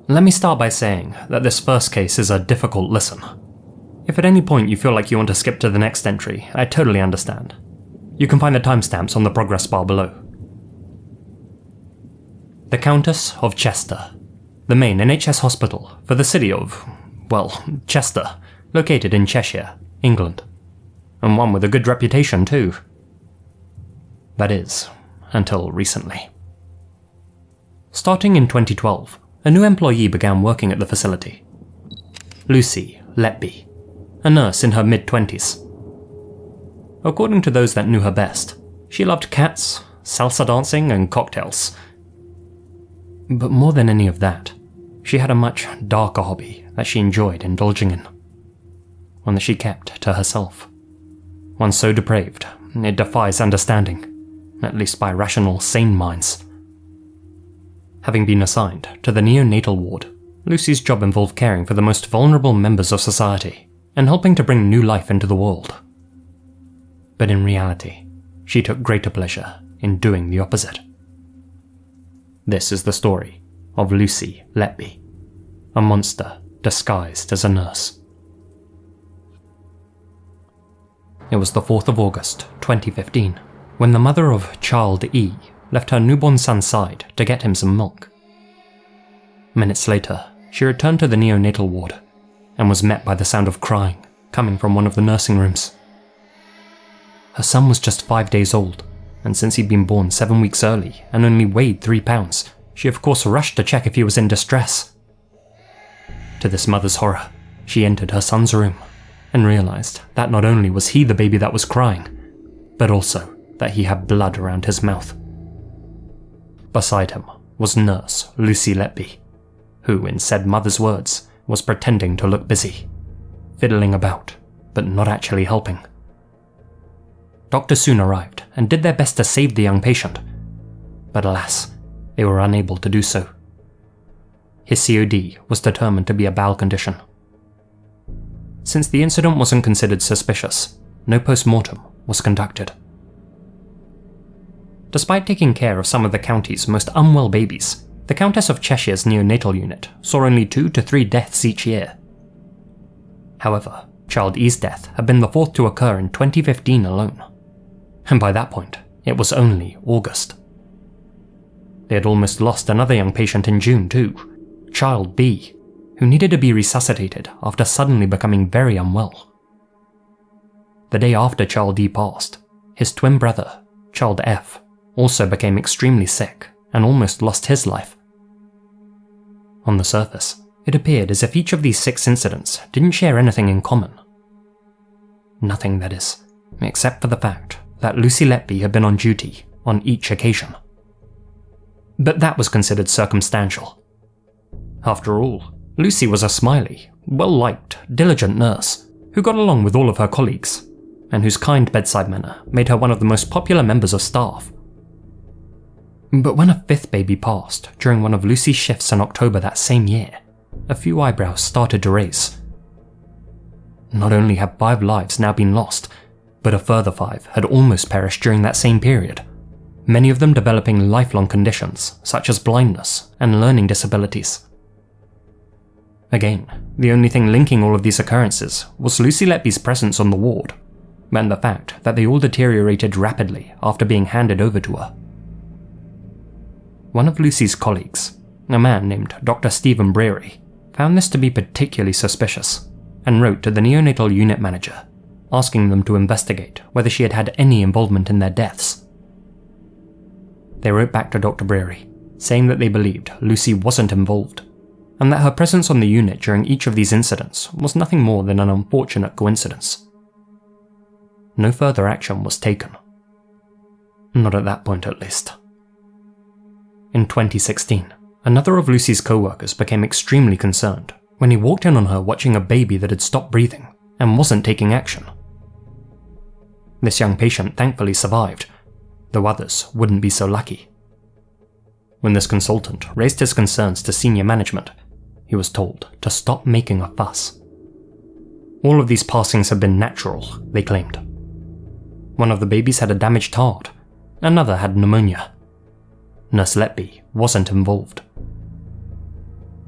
Let me start by saying that this first case is a difficult listen. If at any point you feel like you want to skip to the next entry, I totally understand. You can find the timestamps on the progress bar below. The Countess of Chester, the main NHS hospital for the city of, well, Chester, located in Cheshire, England. And one with a good reputation too. That is, until recently. Starting in 2012, a new employee began working at the facility. Lucy Letby, a nurse in her mid-20s. According to those that knew her best, she loved cats, salsa dancing, and cocktails. But more than any of that, she had a much darker hobby that she enjoyed indulging in. One that she kept to herself. One so depraved, it defies understanding, at least by rational, sane minds. Having been assigned to the neonatal ward, Lucy's job involved caring for the most vulnerable members of society and helping to bring new life into the world. But in reality, she took greater pleasure in doing the opposite. This is the story of Lucy Letby, a monster disguised as a nurse. It was the 4th of August, 2015, when the mother of Child E left her newborn son's side to get him some milk. Minutes later, she returned to the neonatal ward and was met by the sound of crying coming from one of the nursing rooms. Her son was just 5 days old, and since he'd been born 7 weeks early and only weighed 3 pounds, she of course rushed to check if he was in distress. To this mother's horror, she entered her son's room and realized that not only was he the baby that was crying, but also that he had blood around his mouth. Beside him was nurse Lucy Letby, who, in said mother's words, was pretending to look busy, fiddling about, but not actually helping. Doctors soon arrived and did their best to save the young patient, but alas, they were unable to do so. His COD was determined to be a bowel condition. Since the incident wasn't considered suspicious, no post-mortem was conducted. Despite taking care of some of the county's most unwell babies, the Countess of Cheshire's neonatal unit saw only 2 to 3 deaths each year. However, Child E's death had been the 4th to occur in 2015 alone, and by that point, it was only August. They had almost lost another young patient in June too, Child B, who needed to be resuscitated after suddenly becoming very unwell. The day after Child E passed, his twin brother, Child F, also became extremely sick and almost lost his life. On the surface, it appeared as if each of these 6 incidents didn't share anything in common. Nothing, that is, except for the fact that Lucy Letby had been on duty on each occasion. But that was considered circumstantial. After all, Lucy was a smiley, well-liked, diligent nurse who got along with all of her colleagues, and whose kind bedside manner made her one of the most popular members of staff. But when a 5th baby passed during one of Lucy's shifts in October that same year, a few eyebrows started to raise. Not only had 5 lives now been lost, but a further 5 had almost perished during that same period, many of them developing lifelong conditions such as blindness and learning disabilities. Again, the only thing linking all of these occurrences was Lucy Letby's presence on the ward, and the fact that they all deteriorated rapidly after being handed over to her. One of Lucy's colleagues, a man named Dr. Stephen Breary, found this to be particularly suspicious and wrote to the neonatal unit manager, asking them to investigate whether she had had any involvement in their deaths. They wrote back to Dr. Breary, saying that they believed Lucy wasn't involved, and that her presence on the unit during each of these incidents was nothing more than an unfortunate coincidence. No further action was taken. Not at that point, at least. In 2016, another of Lucy's co-workers became extremely concerned when he walked in on her watching a baby that had stopped breathing and wasn't taking action. This young patient thankfully survived, though others wouldn't be so lucky. When this consultant raised his concerns to senior management, he was told to stop making a fuss. All of these passings had been natural, they claimed. One of the babies had a damaged heart, another had pneumonia. Nurse Letby wasn't involved.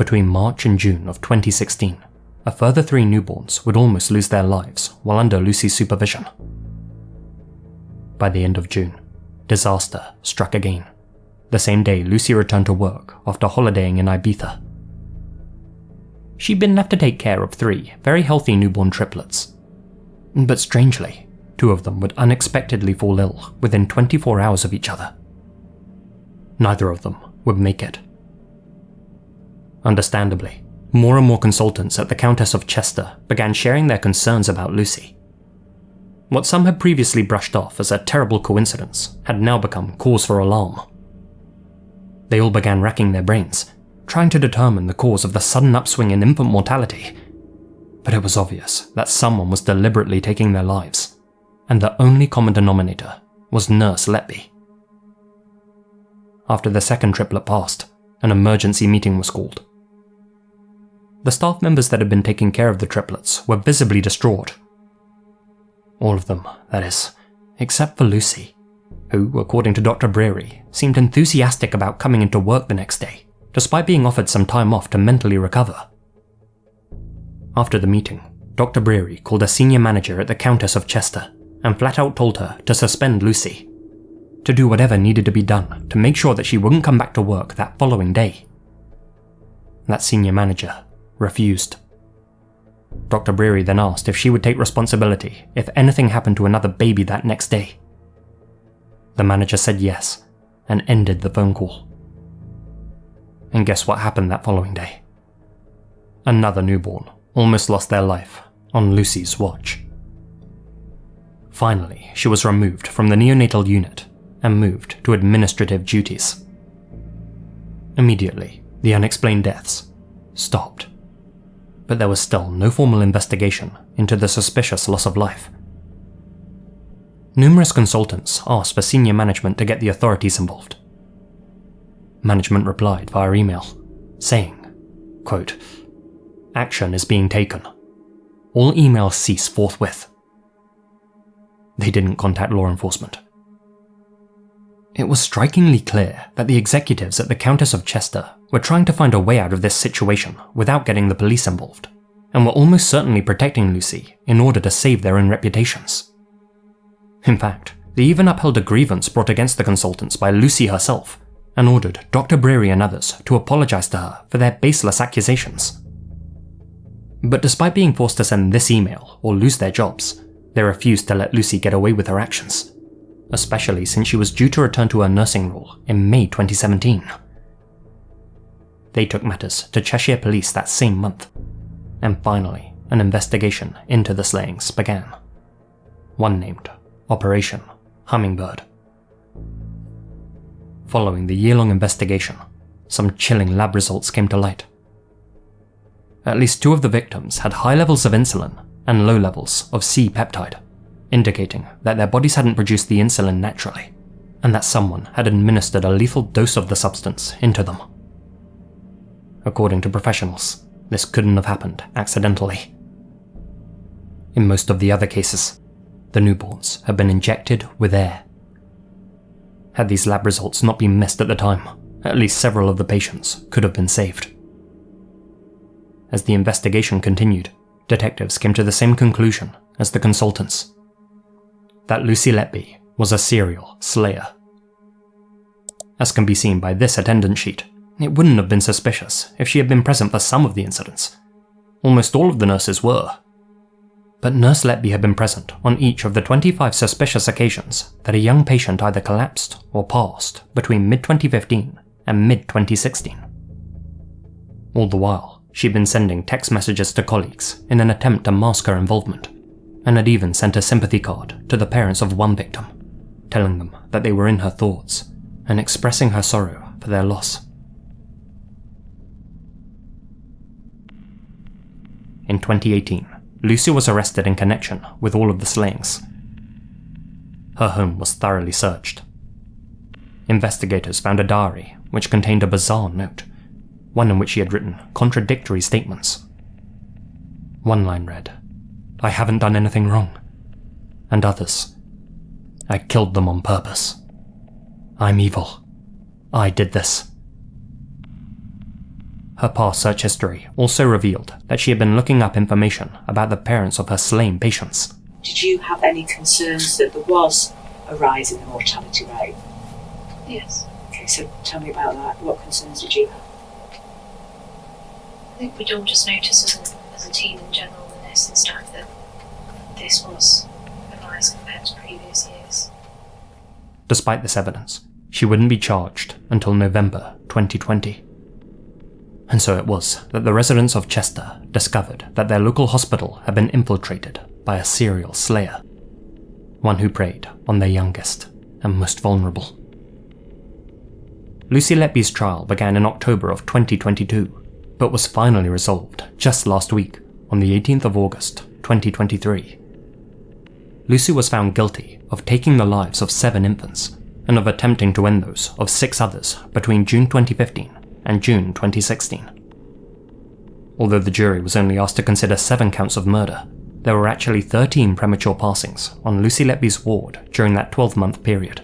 between March and June of 2016, a further 3 newborns would almost lose their lives while under Lucy's supervision. By the end of June, disaster struck again, the same day Lucy returned to work after holidaying in Ibiza. She'd been left to take care of 3 very healthy newborn triplets. But strangely, 2 of them would unexpectedly fall ill within 24 hours of each other. Neither of them would make it. Understandably, more and more consultants at the Countess of Chester began sharing their concerns about Lucy. What some had previously brushed off as a terrible coincidence had now become cause for alarm. They all began racking their brains, trying to determine the cause of the sudden upswing in infant mortality. But it was obvious that someone was deliberately taking their lives, and the only common denominator was Nurse Letby. After the second triplet passed, an emergency meeting was called. The staff members that had been taking care of the triplets were visibly distraught. All of them, that is, except for Lucy, who, according to Dr. Breary, seemed enthusiastic about coming into work the next day, despite being offered some time off to mentally recover. After the meeting, Dr. Breary called a senior manager at the Countess of Chester and flat out told her to suspend Lucy, to do whatever needed to be done to make sure that she wouldn't come back to work that following day. That senior manager refused. Dr. Breary then asked if she would take responsibility if anything happened to another baby that next day. The manager said yes and ended the phone call. And guess what happened that following day? Another newborn almost lost their life on Lucy's watch. Finally, she was removed from the neonatal unit and moved to administrative duties. Immediately, the unexplained deaths stopped. But there was still no formal investigation into the suspicious loss of life. Numerous consultants asked for senior management to get the authorities involved. Management replied via email, saying, quote, "Action is being taken. All emails cease forthwith." They didn't contact law enforcement. It was strikingly clear that the executives at the Countess of Chester were trying to find a way out of this situation without getting the police involved, and were almost certainly protecting Lucy in order to save their own reputations. In fact, they even upheld a grievance brought against the consultants by Lucy herself, and ordered Dr. Breary and others to apologize to her for their baseless accusations. But despite being forced to send this email or lose their jobs, they refused to let Lucy get away with her actions, especially since she was due to return to her nursing role in May 2017. They took matters to Cheshire Police that same month, and finally an investigation into the slayings began. One named Operation Hummingbird. Following the year-long investigation, some chilling lab results came to light. At least 2 of the victims had high levels of insulin and low levels of C-peptide, indicating that their bodies hadn't produced the insulin naturally, and that someone had administered a lethal dose of the substance into them. According to professionals, this couldn't have happened accidentally. In most of the other cases, the newborns had been injected with air. Had these lab results not been missed at the time, at least several of the patients could have been saved. As the investigation continued, detectives came to the same conclusion as the consultants: that Lucy Letby was a serial slayer. As can be seen by this attendance sheet, it wouldn't have been suspicious if she had been present for some of the incidents. Almost all of the nurses were. But Nurse Letby had been present on each of the 25 suspicious occasions that a young patient either collapsed or passed between mid-2015 and mid-2016. All the while, she'd been sending text messages to colleagues in an attempt to mask her involvement, and had even sent a sympathy card to the parents of one victim, telling them that they were in her thoughts and expressing her sorrow for their loss. In 2018, Lucy was arrested in connection with all of the slayings. Her home was thoroughly searched. Investigators found a diary which contained a bizarre note, one in which she had written contradictory statements. One line read, "I haven't done anything wrong," and others, "I killed them on purpose. I'm evil. I did this." her past search history also revealed that she had been looking up information about the parents of her slain patients. Did you have any concerns that there was a rise in the mortality rate? Yes. Okay, so tell me about that. What concerns did you have? I think we'd all just noticed as a team in general, the nursing staff, that this was a rise compared to previous years. Despite this evidence, she wouldn't be charged until November 2020. And so it was that the residents of Chester discovered that their local hospital had been infiltrated by a serial slayer, one who preyed on their youngest and most vulnerable. Lucy Letby's trial began in October of 2022, but was finally resolved just last week on the 18th of August 2023. Lucy was found guilty of taking the lives of 7 infants and of attempting to end those of 6 others between June 2015 and June 2016. Although the jury was only asked to consider 7 counts of murder, there were actually 13 premature passings on Lucy Letby's ward during that 12-month period,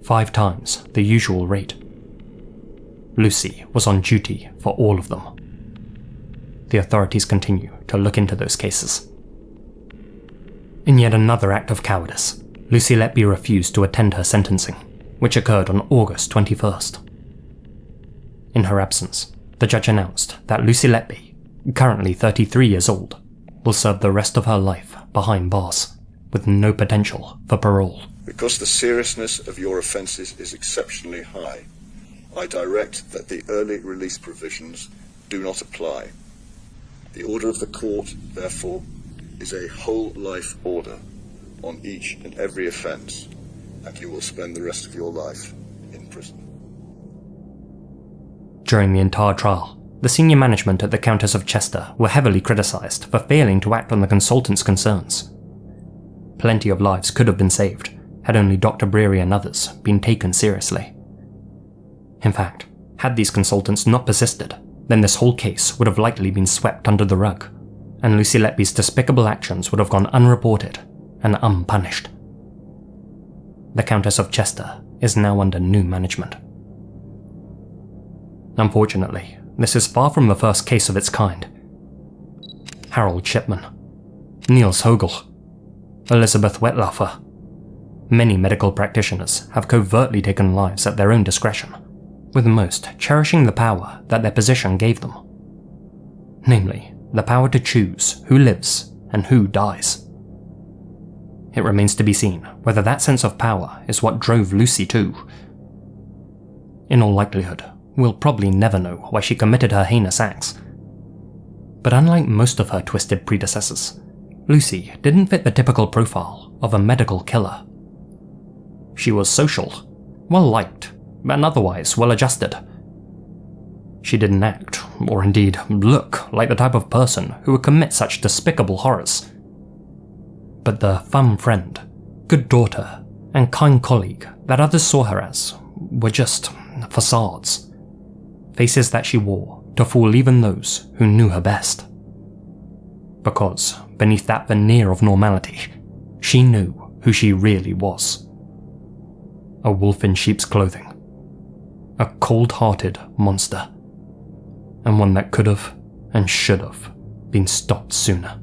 5 times the usual rate. Lucy was on duty for all of them. The authorities continue to look into those cases. In yet another act of cowardice, Lucy Letby refused to attend her sentencing, which occurred on August 21st. In her absence, the judge announced that Lucy Letby, currently 33 years old, will serve the rest of her life behind bars, with no potential for parole. Because the seriousness of your offences is exceptionally high, I direct that the early release provisions do not apply. The order of the court, therefore, is a whole life order on each and every offence, and you will spend the rest of your life in prison. During the entire trial, the senior management at the Countess of Chester were heavily criticised for failing to act on the consultant's concerns. Plenty of lives could have been saved had only Dr. Breary and others been taken seriously. In fact, had these consultants not persisted, then this whole case would have likely been swept under the rug, and Lucy Letby's despicable actions would have gone unreported and unpunished. The Countess of Chester is now under new management. Unfortunately, this is far from the first case of its kind. Harold Shipman, Niels Hogel, Elizabeth Wetlaufer. Many medical practitioners have covertly taken lives at their own discretion, with most cherishing the power that their position gave them. Namely, the power to choose who lives and who dies. It remains to be seen whether that sense of power is what drove Lucy too. In all likelihood, we'll probably never know why she committed her heinous acts. But unlike most of her twisted predecessors, Lucy didn't fit the typical profile of a medical killer. She was social, well-liked, and otherwise well-adjusted. She didn't act, or indeed look, like the type of person who would commit such despicable horrors. But the femme friend, good daughter, and kind colleague that others saw her as were just facades. Faces that she wore to fool even those who knew her best. Because beneath that veneer of normality, she knew who she really was. A wolf in sheep's clothing. A cold-hearted monster. And one that could have and should have been stopped sooner.